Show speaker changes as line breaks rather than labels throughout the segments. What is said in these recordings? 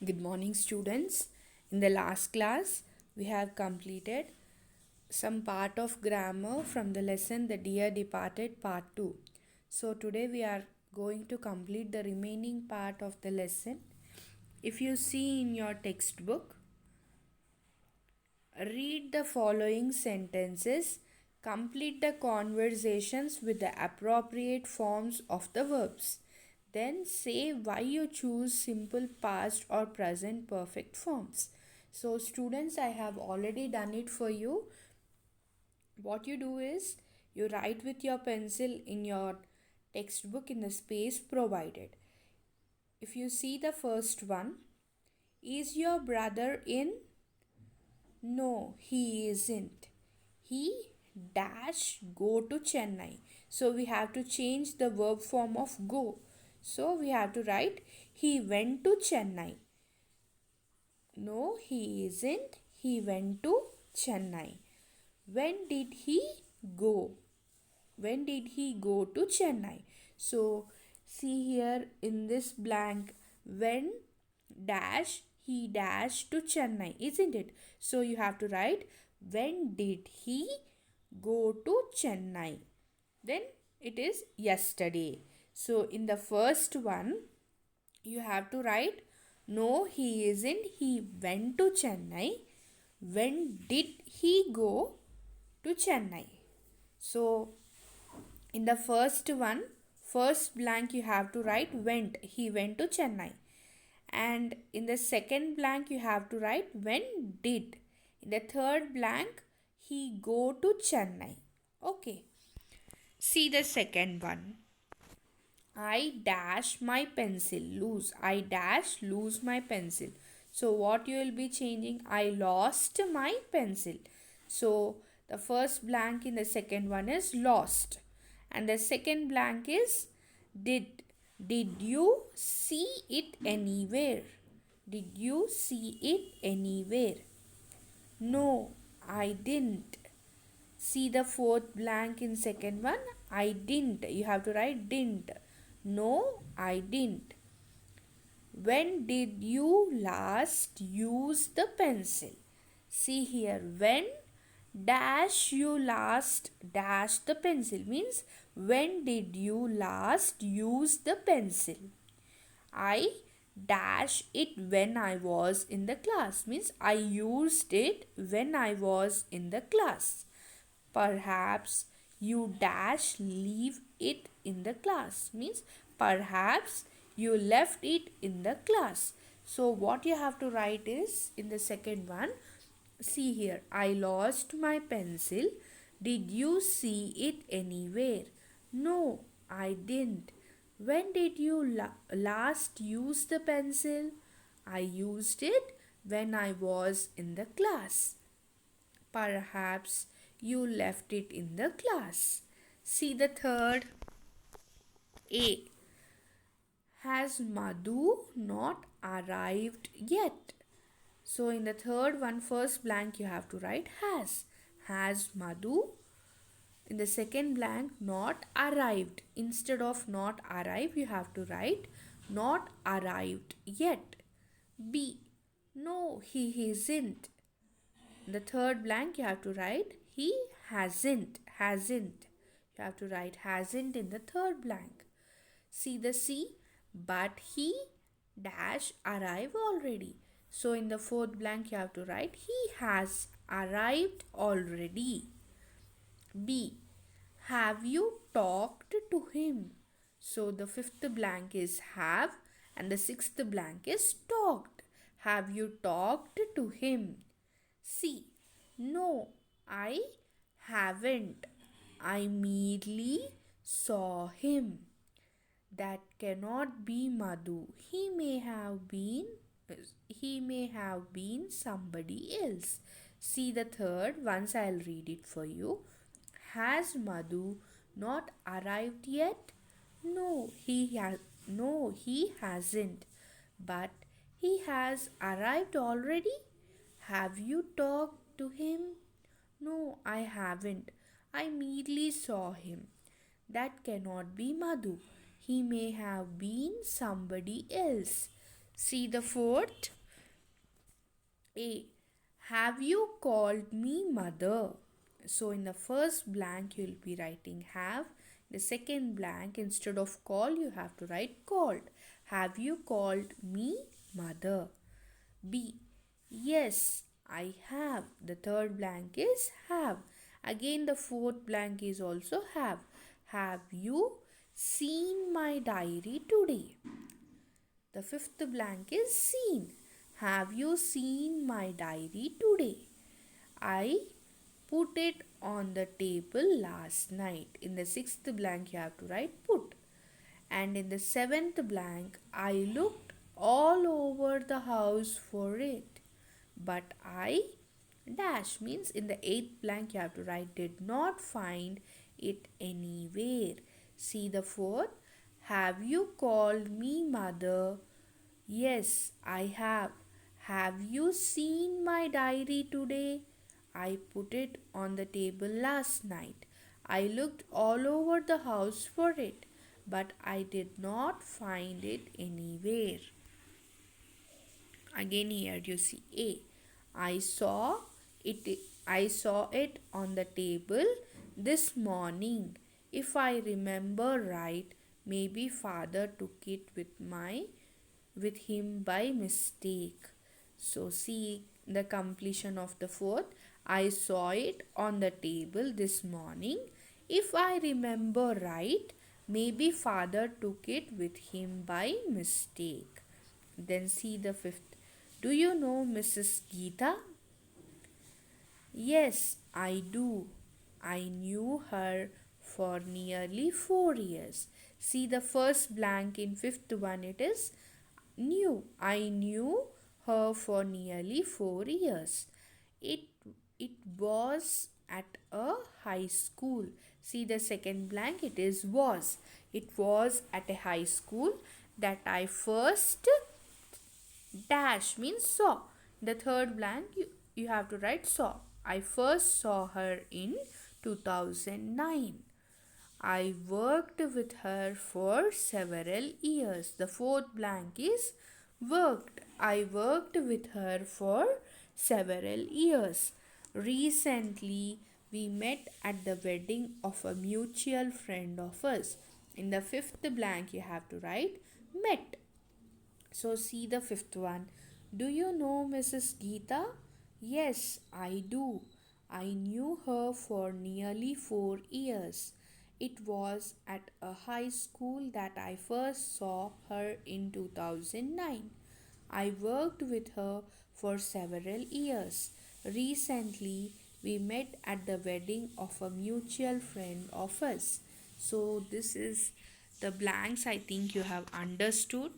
Good morning, students. In the last class, we have completed some part of grammar from the lesson The Dear Departed Part 2. So, today we are going to complete the remaining part of the lesson. If you see in your textbook, read the following sentences, complete the conversations with the appropriate forms of the verbs. Then say why you choose simple past or present perfect forms. So, students, I have already done it for you. What you do is you write with your pencil in your textbook in the space provided. If you see the first one, is your brother in? No, he isn't. He dash go to Chennai. So we have to change the verb form of go. So we have to write he went to Chennai. No, he isn't. He went to Chennai. When did he go? When did he go to Chennai? So see here in this blank, when dash he dash to Chennai, isn't it? So you have to write when did he go to Chennai? Then it is yesterday. So in the first one, you have to write no, he isn't. He went to Chennai. When did he go to Chennai? So in the first one, first blank you have to write went. He went to Chennai. And in the second blank you have to write when did. In the third blank he go to Chennai. Okay. See the second one. I dash my pencil. Lose. I dash lose my pencil. So what you will be changing? I lost my pencil. So the first blank in the second one is lost. And the second blank is did. Did you see it anywhere? Did you see it anywhere? No, I didn't. See the fourth blank in second one? I didn't. You have to write didn't. No, I didn't. When did you last use the pencil? See here, when dash you last dash the pencil means when did you last use the pencil? I dash it when I was in the class means I used it when I was in the class. Perhaps you dash leave it in the class means perhaps you left it in the class. So what you have to write is in the second one, see here, I lost my pencil. Did you see it anywhere? No, I didn't. When did you last use the pencil? I used it when I was in the class. Perhaps you left it in the class. See the third. A. Has Madhu not arrived yet? So in the third one, first blank you have to write has. Has Madhu? In the second blank, not arrived. Instead of not arrived, you have to write not arrived yet. B. No, he isn't. The third blank you have to write he hasn't. You have to write hasn't in the third blank. See the C, but he dash arrive already. So in the fourth blank you have to write he has arrived already. B, have you talked to him? So the fifth blank is have and the sixth blank is talked. Have you talked to him? C. No, I haven't. I merely saw him. That cannot be Madhu. He may have been somebody else. See the third, once I'll read it for you. Has Madhu not arrived yet? No, he hasn't. But he has arrived already. Have you talked to him? No, I haven't. I merely saw him. That cannot be Madhu. He may have been somebody else. See the fourth. A. Have you called me mother? So in the first blank you'll be writing have. The second blank, instead of call you have to write called. Have you called me mother? B. Yes, I have. The third blank is have. Again the fourth blank is also have. Have you seen my diary today? The fifth blank is seen. Have you seen my diary today? I put it on the table last night. In the sixth blank, you have to write put. And in the seventh blank, I looked all over the house for it. But I dash means in the eighth blank, you have to write did not find it anywhere. See the fourth. Have you called me mother? Yes, I have. Have you seen my diary today? I put it on the table last night. I looked all over the house for it, but I did not find it anywhere. Again here you see A. I saw it I saw it on the table this morning. If I remember right, maybe father took it with him by mistake. So see the completion of the fourth. I saw it on the table this morning. If I remember right, maybe father took it with him by mistake. Then see the fifth. Do you know Mrs. Geeta? Yes, I do. I knew her for nearly 4 years. See the first blank in fifth one, it is knew. I knew her for nearly 4 years. It it was at a high school. See the second blank, it is was. It was at a high school that I first dash means saw. The third blank you have to write saw. I first saw her in 2009. I worked with her for several years. The fourth blank is worked. I worked with her for several years. Recently, we met at the wedding of a mutual friend of us. In the fifth blank, you have to write met. So, see the fifth one. Do you know Mrs. Geeta? Yes, I do. I knew her for nearly 4 years. It was at a high school that I first saw her in 2009. I worked with her for several years. Recently, we met at the wedding of a mutual friend of us. So, this is the blanks I think you have understood.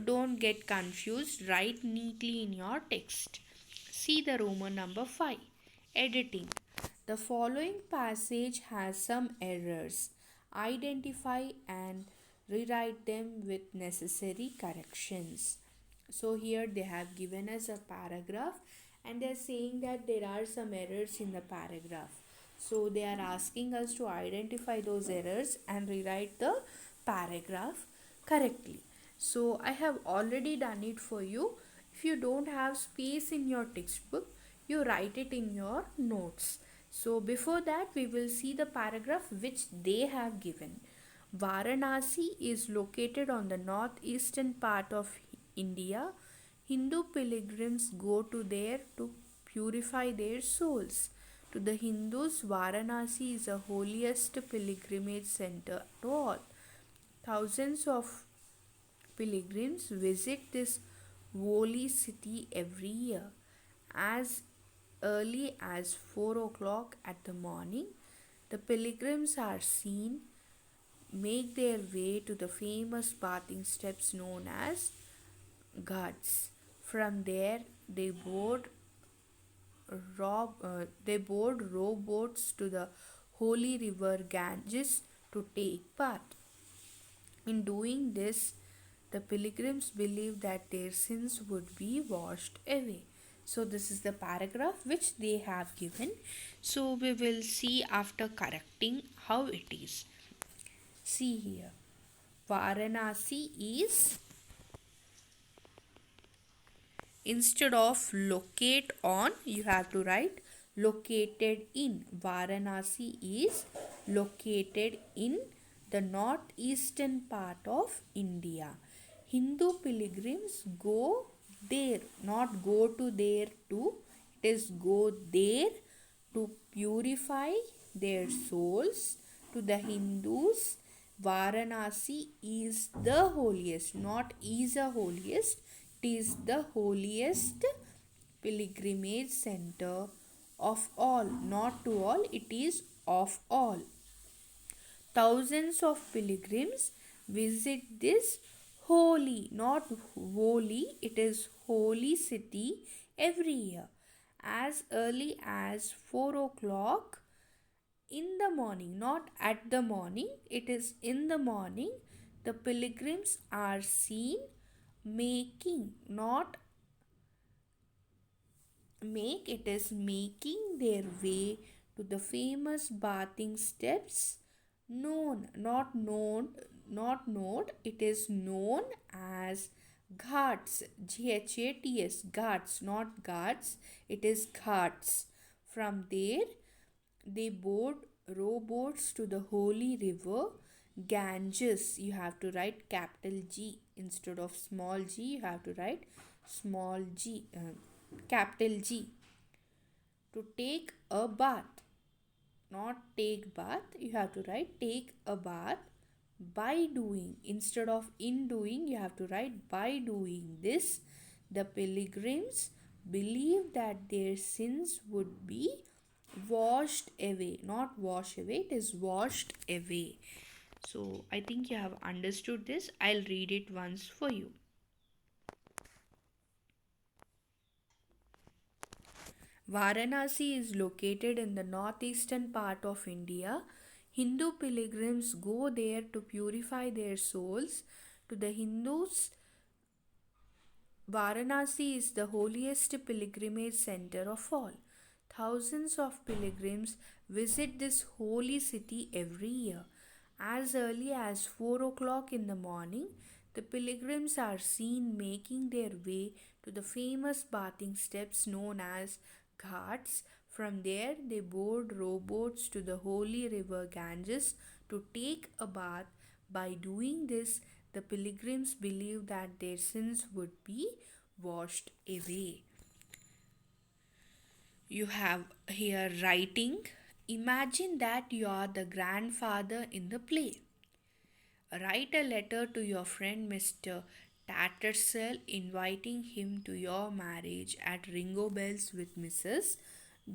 Don't get confused, write neatly in your text. See the Roman number 5. Editing. The following passage has some errors. Identify and rewrite them with necessary corrections. So here they have given us a paragraph and they are saying that there are some errors in the paragraph. So they are asking us to identify those errors and rewrite the paragraph correctly. So I have already done it for you. If you don't have space in your textbook, you write it in your notes. So before that, we will see the paragraph which they have given. Varanasi is located on the northeastern part of India. Hindu pilgrims go to there to purify their souls. To the Hindus, Varanasi is the holiest pilgrimage center at all. Thousands of pilgrims visit this holy city every year. As early as 4 o'clock at the morning, the pilgrims are seen make their way to the famous bathing steps known as ghats. From there, they board rowboats to the holy river Ganges to take part. In doing this, the pilgrims believed that their sins would be washed away. So, this is the paragraph which they have given. So, we will see after correcting how it is. See here. Varanasi is Instead of locate on, you have to write located in. Varanasi is located in the northeastern part of India. Hindu pilgrims go there, not go to there to, it is go there to purify their souls. To the Hindus, Varanasi is the holiest, not is a holiest, it is the holiest pilgrimage center of all, not to all, it is of all. Thousands of pilgrims visit this holy, not holy, it is holy city every year. As early as 4 o'clock in the morning, not at the morning, it is in the morning, the pilgrims are seen making, not make, it is making their way to the famous bathing steps known, it is known as ghats, ghats, ghats, not ghats, it is ghats. From there they board rowboats to the holy river Ganges. You have to write capital G instead of small g, you have to write small g, capital G, to take a bath. Not take bath, you have to write take a bath. By doing, instead of in doing, you have to write by doing this, the pilgrims believe that their sins would be washed away, not wash away, it is washed away. So I think you have understood this. I'll read it once for you. Varanasi is located in the northeastern part of India. Hindu pilgrims go there to purify their souls. To the Hindus, Varanasi is the holiest pilgrimage center of all. Thousands of pilgrims visit this holy city every year. As early as 4 o'clock in the morning, the pilgrims are seen making their way to the famous bathing steps known as ghats. From there, they board rowboats to the holy river Ganges to take a bath. By doing this, the pilgrims believe that their sins would be washed away. You have here writing. Imagine that you are the grandfather in the play. Write a letter to your friend Mr. Tattersall inviting him to your marriage at Ringo Bells with Mrs.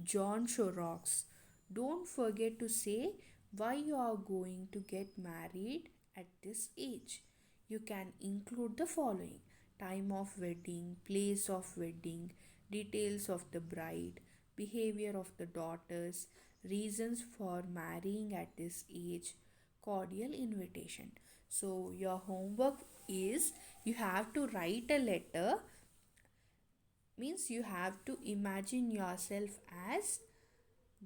John Shorrocks. Don't forget to say why you are going to get married at this age. You can include the following: time of wedding, place of wedding, details of the bride, behavior of the daughters, reasons for marrying at this age, cordial invitation. So, your homework is you have to write a letter, means you have to imagine yourself as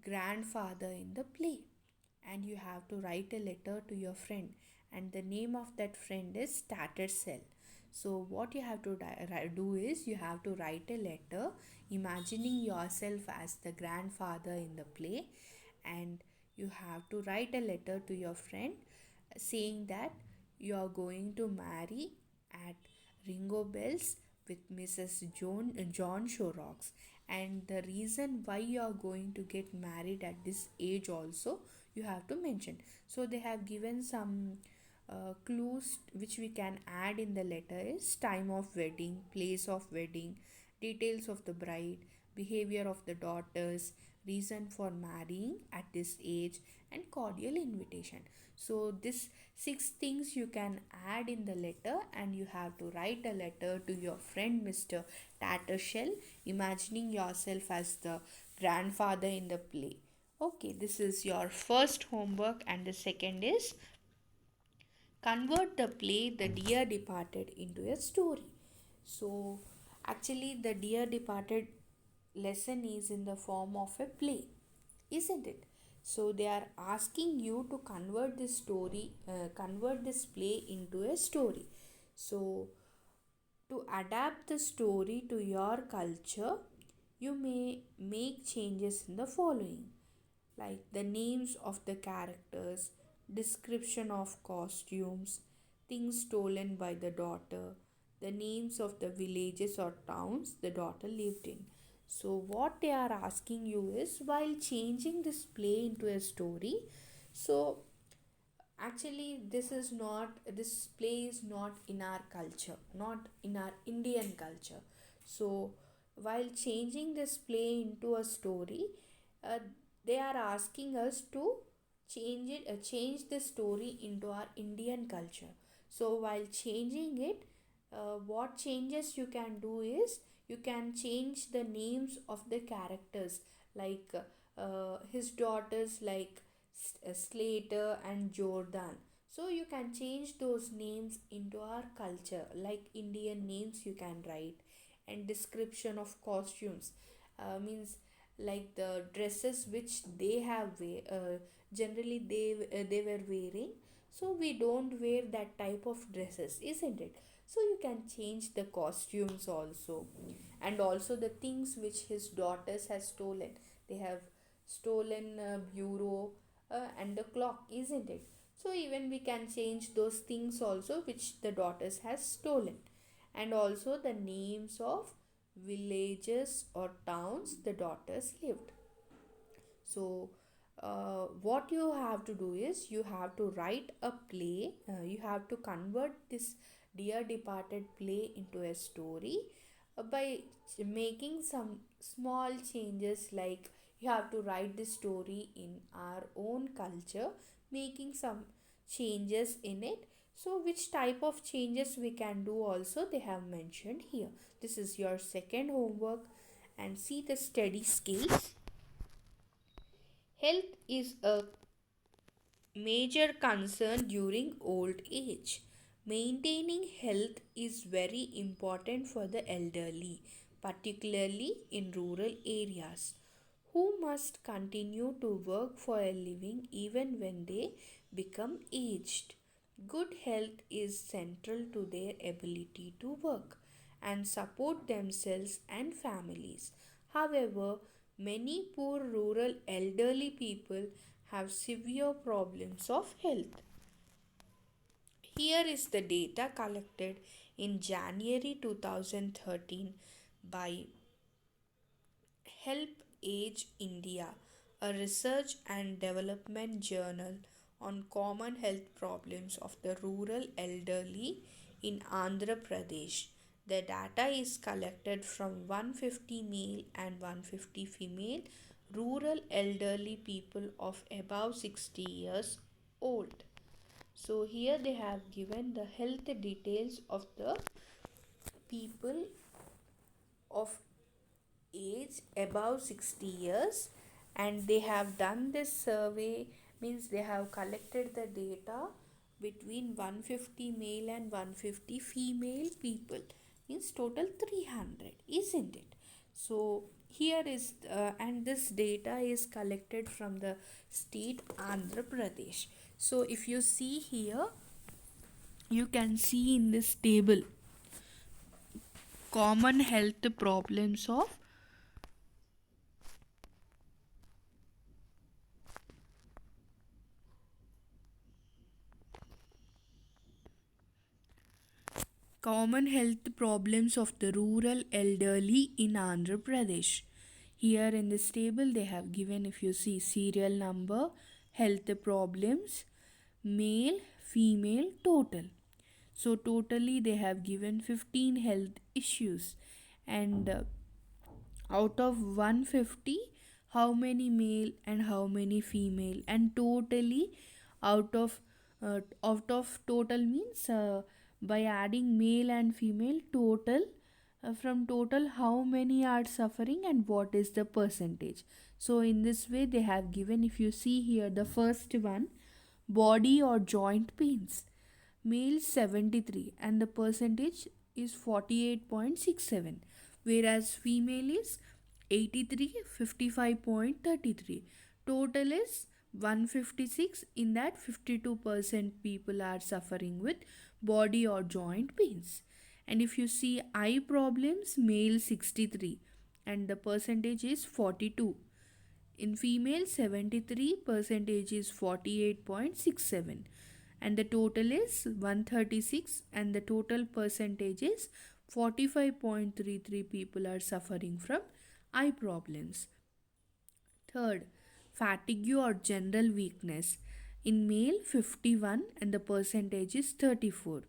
grandfather in the play, and you have to write a letter to your friend, and the name of that friend is Tattersall. So what you have to do is you have to write a letter imagining yourself as the grandfather in the play, and you have to write a letter to your friend saying that you are going to marry at Ringo Bells with Mrs. John Shorrocks, and the reason why you are going to get married at this age also you have to mention. So they have given some clues which we can add in the letter is time of wedding, place of wedding, details of the bride, behavior of the daughters, reason for marrying at this age, and cordial invitation. So this six things you can add in the letter, and you have to write a letter to your friend Mr. Tattersall imagining yourself as the grandfather in the play. Okay, this is your first homework, and the second is convert the play The Dear Departed into a story. So actually the Dear Departed lesson is in the form of a play, isn't it? So they are asking you to convert convert this play into a story. So To adapt the story to your culture, you may make changes in the following, like the names of the characters, description of costumes, things stolen by the daughter, the names of the villages or towns the daughter lived in. So, what they are asking you is, while changing this play into a story, so actually this play is not in our culture, not in our Indian culture. So while changing this play into a story, uh, they are asking us to change the story into our Indian culture. So while changing it, what changes you can do is, you can change the names of the characters, like his daughters, like Slater and Jordan. So you can change those names into our culture, like Indian names you can write. And description of costumes means like the dresses which they have generally they were wearing. So we don't wear that type of dresses, isn't it? So you can change the costumes also. And also the things which his daughters has stolen. They have stolen bureau and the clock, isn't it? So even we can change those things also which the daughters has stolen. And also the names of villages or towns the daughters lived. So what you have to do is, you have to write a play, you have to convert this dear departed play into a story by making some small changes, like you have to write this story in our own culture, making some changes in it. So which type of changes we can do also they have mentioned here. This is your second homework. And see the study skills. Health is a major concern during old age. Maintaining health is very important for the elderly, particularly in rural areas, who must continue to work for a living even when they become aged. Good health is central to their ability to work and support themselves and families. However, many poor rural elderly people have severe problems of health. Here is the data collected in January 2013 by Help Age India, a research and development journal on common health problems of the rural elderly in Andhra Pradesh. The data is collected from 150 male and 150 female rural elderly people of above 60 years old. So here they have given the health details of the people of age above 60 years, and they have done this survey, means they have collected the data between 150 male and 150 female people, means total 300, isn't it? So here is and this data is collected from the state Andhra Pradesh. So if you see here, you can see in this table common health problems of common health problems of the rural elderly in Andhra Pradesh. Here in this table, they have given, if you see, serial number, health problems, male, female, total. So, totally, they have given 15 health issues. And out of 150, how many male and how many female, and totally out of total means by adding male and female total, from total how many are suffering and what is the percentage. So in this way they have given, if you see here, the first one, body or joint pains, male 73 and the percentage is 48.67, whereas female is 83, 55.33. Total is 156. In that, 52% people are suffering with body or joint pains. And if you see eye problems, male 63 and the percentage is 42. In female 73, percentage is 48.67 and the total is 136 and the total percentage is 45.33 people are suffering from eye problems. Third, fatigue or general weakness. In male 51 and the percentage is 34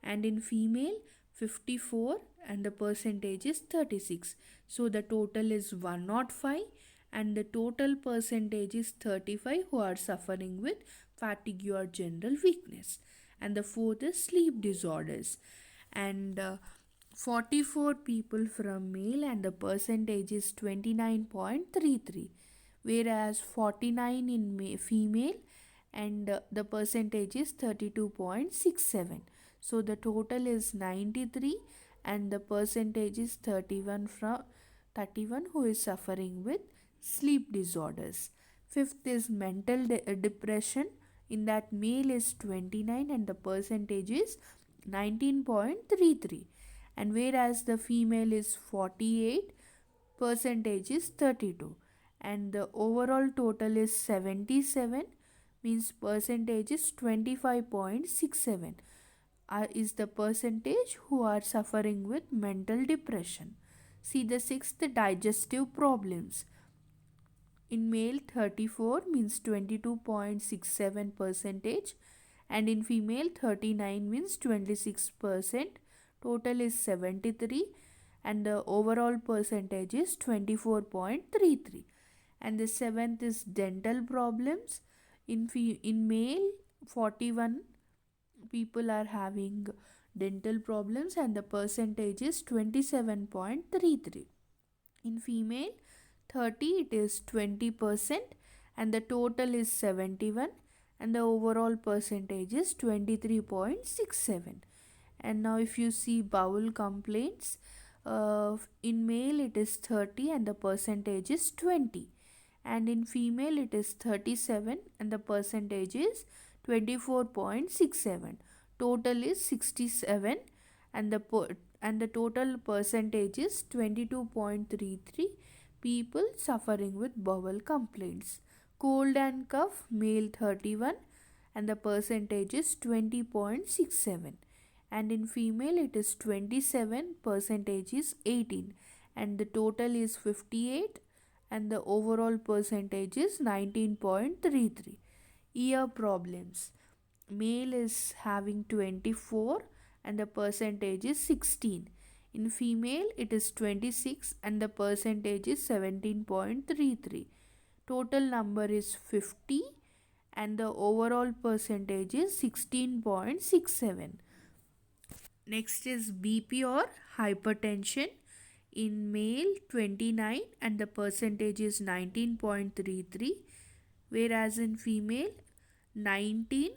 and in female 54 and the percentage is 36. So the total is 105 and the total percentage is 35 who are suffering with fatigue or general weakness. And the fourth is sleep disorders. And 44 people from male and the percentage is 29.33, whereas 49 in female and the percentage is 32.67. So the total is 93 and the percentage is 31 who is suffering with sleep disorders. Fifth is mental depression. In that male is 29 and the percentage is 19.33, and whereas the female is 48, percentage is 32 and the overall total is 77, means percentage is 25.67 is the percentage who are suffering with mental depression. See the sixth, digestive problems. In male 34 means 22.67 percentage and in female 39 means 26%. Total is 73 and the overall percentage is 24.33. And the seventh is dental problems. In male 41 people are having dental problems and the percentage is 27.33. In female 30 it is 20% and the total is 71 and the overall percentage is 23.67. And now if you see bowel complaints, in male it is 30 and the percentage is 20 and in female it is 37 and the percentage is 24.67. Total is 67 and the total percentage is 22.33 people suffering with bowel complaints. Cold and cough, male 31 and the percentage is 20.67 and in female it is 27, percentage is 18 and the total is 58 and the overall percentage is 19.33. Ear problems, male is having 24 and the percentage is 16. In female it is 26 and the percentage is 17.33. Total number is 50 and the overall percentage is 16.67. Next is BP or hypertension. In male 29 and the percentage is 19.33, whereas in female 19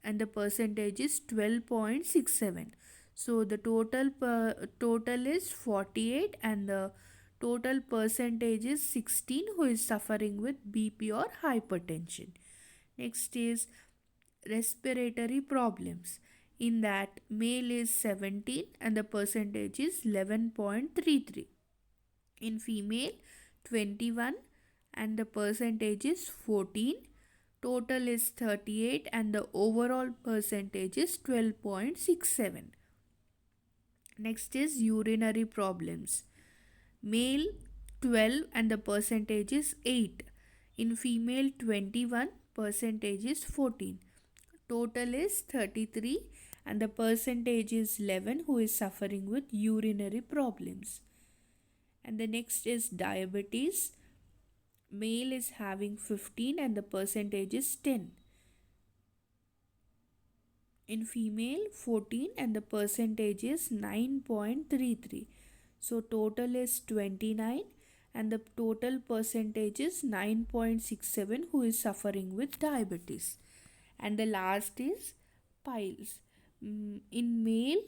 and the percentage is 12.67. So the total is 48 and the total percentage is 16 who is suffering with BP or hypertension. Next is respiratory problems. In that male is 17 and the percentage is 11.33. In female 21 and the percentage is 14. Total is 38 and the overall percentage is 12.67. Next is urinary problems. Male 12 and the percentage is 8. In female 21, percentage is 14. Total is 33 and the percentage is 11 who is suffering with urinary problems. And the next is diabetes. Male is having 15 and the percentage is 10. In female 14 and the percentage is 9.33. So total is 29 and the total percentage is 9.67 who is suffering with diabetes. And the last is piles. In male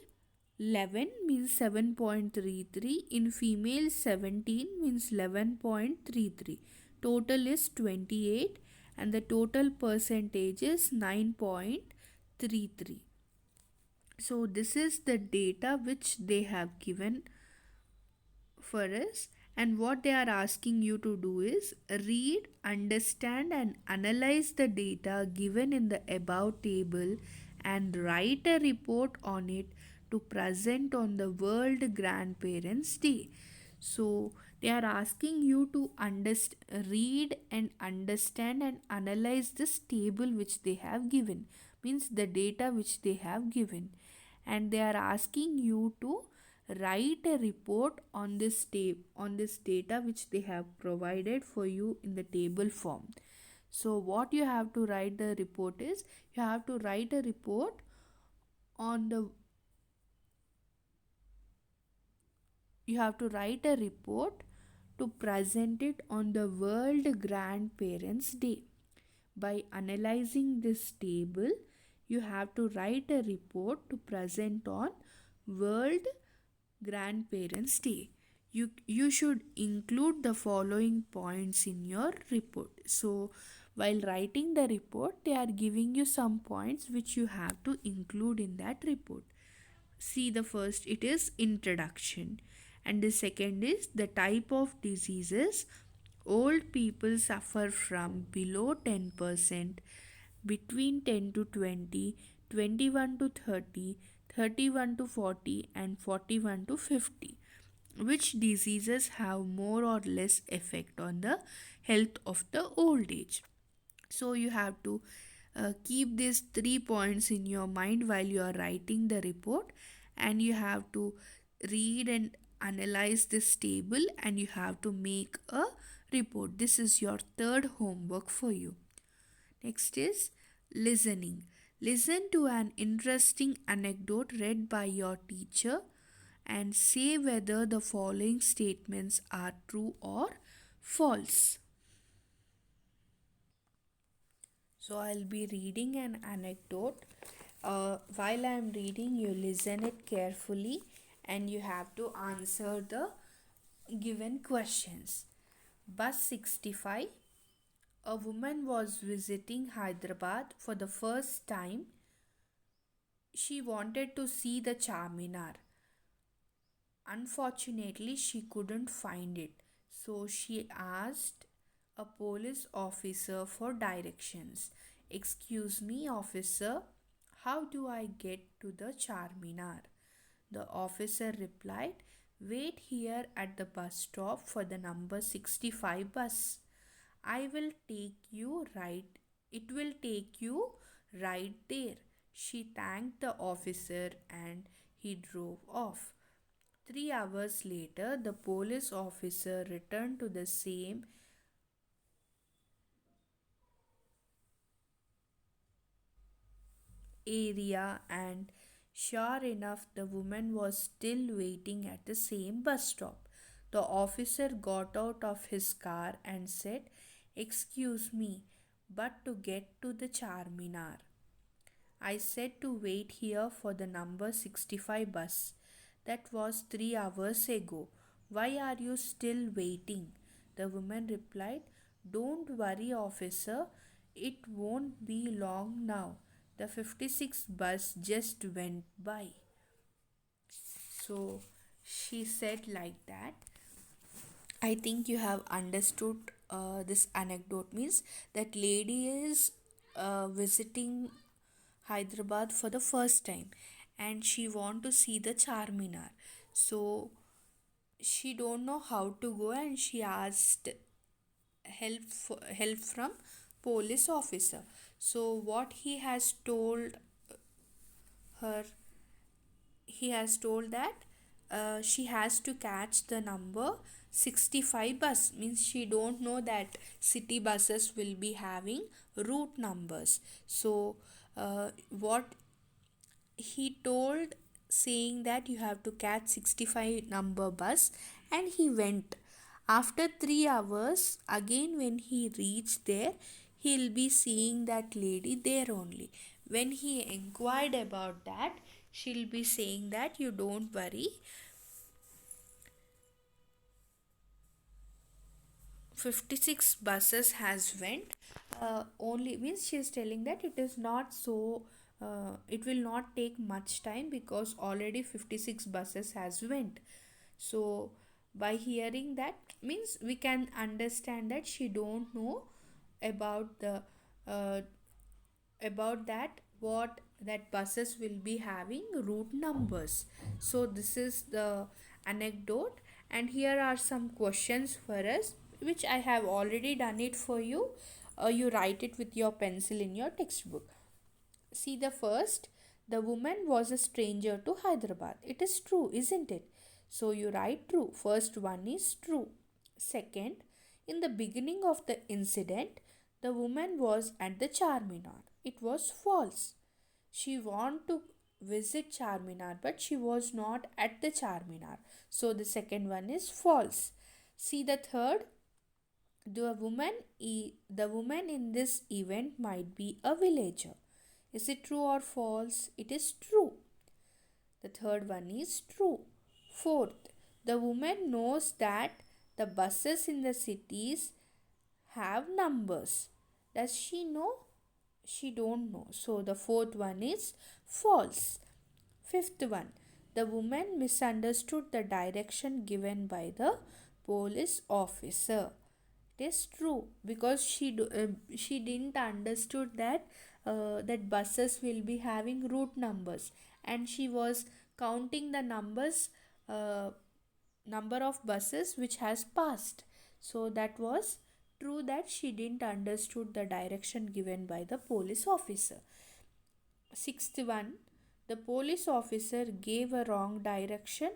11 means 7.33. In female 17 means 11.33. Total is 28 and the total percentage is 9.33. So this is the data which they have given for us, and what they are asking you to do is read, understand and analyze the data given in the above table and write a report on it to present on the World Grandparents Day. So they are asking you to read and understand and analyze this table which they have given, means the data which they have given, and they are asking you to write a report on this data which they have provided for you in the table form. So what you have to write the report is, you have to write a report on the you have to write a report to present it on the World Grandparents Day. By analyzing this table, you have to write a report to present on World Grandparents Day. You should include the following points in your report. So, while writing the report, they are giving you some points which you have to include in that report. See, the first, it is introduction, and the second is the type of diseases old people suffer from below 10%, between 10 to 20, 21 to 30, 31 to 40 and 41 to 50. Which diseases have more or less effect on the health of the old age? So you have to keep these 3 points in your mind while you are writing the report, and you have to read and analyze this table, and you have to make a report. This is your third homework for you. Next is listening. Listen to an interesting anecdote read by your teacher and say whether the following statements are true or false. So I'll be reading an anecdote. While I'm reading, you listen it carefully and you have to answer the given questions. Bus 65. A woman was visiting Hyderabad for the first time. She wanted to see the Charminar. Unfortunately, she couldn't find it, so she asked a police officer for directions. Excuse me, officer, how do I get to the Charminar? The officer replied, wait here at the bus stop for the number 65 bus. I will take you right. It will take you right there. She thanked the officer and he drove off. 3 hours later, the police officer returned to the same area, and sure enough, the woman was still waiting at the same bus stop. The officer got out of his car and said, excuse me, but to get to the Charminar, I said to wait here for the number 65 bus. That was 3 hours ago. Why are you still waiting? The woman replied, don't worry, officer. It won't be long now. The 56 bus just went by. So she said like that. I think you have understood this anecdote, means that lady is visiting Hyderabad for the first time and she want to see the Charminar. So she don't know how to go and she asked help from police officer. So what he has told her, he has told that she has to catch the number 65 bus, means she don't know that city buses will be having route numbers. So what he told, saying that you have to catch 65 number bus, and he went. After 3 hours again when he reached there, he'll be seeing that lady there only. When he inquired about that, she'll be saying that you don't worry, 56 buses has went, only, means she is telling that it is not so it will not take much time because already 56 buses has went. So by hearing that means we can understand that she don't know about the uh, about that what that buses will be having route numbers. So this is the anecdote, and here are some questions for us which I have already done it for you. You write it with your pencil in your textbook. See the first, the woman was a stranger to Hyderabad. It is true, isn't it? So you write true. First one is true. Second, in the beginning of the incident, the woman was at the Charminar. It was false. She wanted to visit Charminar, but she was not at the Charminar. So the second one is false. See the third, the woman in this event might be a villager. Is it true or false? It is true. The third one is true. Fourth, the woman knows that the buses in the cities have numbers. Does she know? She don't know. So the fourth one is false. Fifth one, the woman misunderstood the direction given by the police officer. It is true because she didn't understood that that buses will be having route numbers, and she was counting the uh, number of buses which has passed. So that was true that she didn't understood the direction given by the police officer. Sixth one, the police officer gave a wrong direction.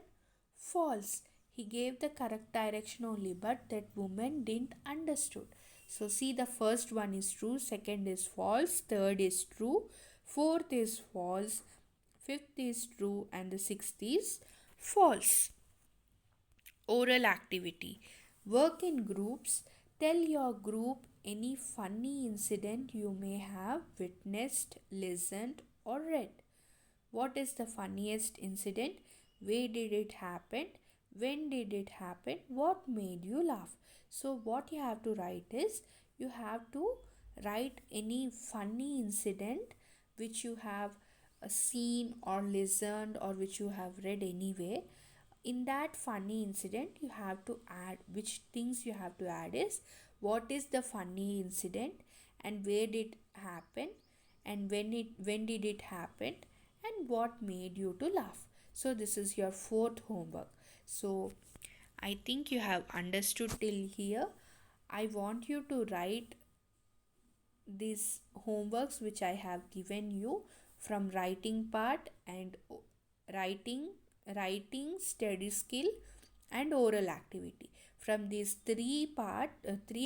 False. He gave the correct direction only, but that woman didn't understood. So see, the first one is true, second is false, third is true, fourth is false, fifth is true, and the sixth is false. Oral activity. Work in groups. Tell your group any funny incident you may have witnessed, listened, or read. What is the funniest incident? Where did it happen? When did it happen? What made you laugh? So, what you have to write is you have to write any funny incident which you have seen or listened or which you have read anywhere. In that funny incident, you have to add which things you have to add is what is the funny incident and where did it happen and when did it happen and what made you to laugh. So this is your fourth homework. So I think you have understood till here. I want you to write these homeworks which I have given you from writing part and writing, study skill, and oral activity. From these three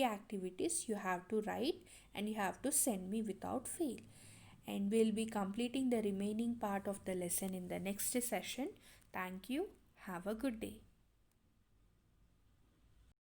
activities you have to write and you have to send me without fail. And we'll be completing the remaining part of the lesson in the next session. Thank you. Have a good day.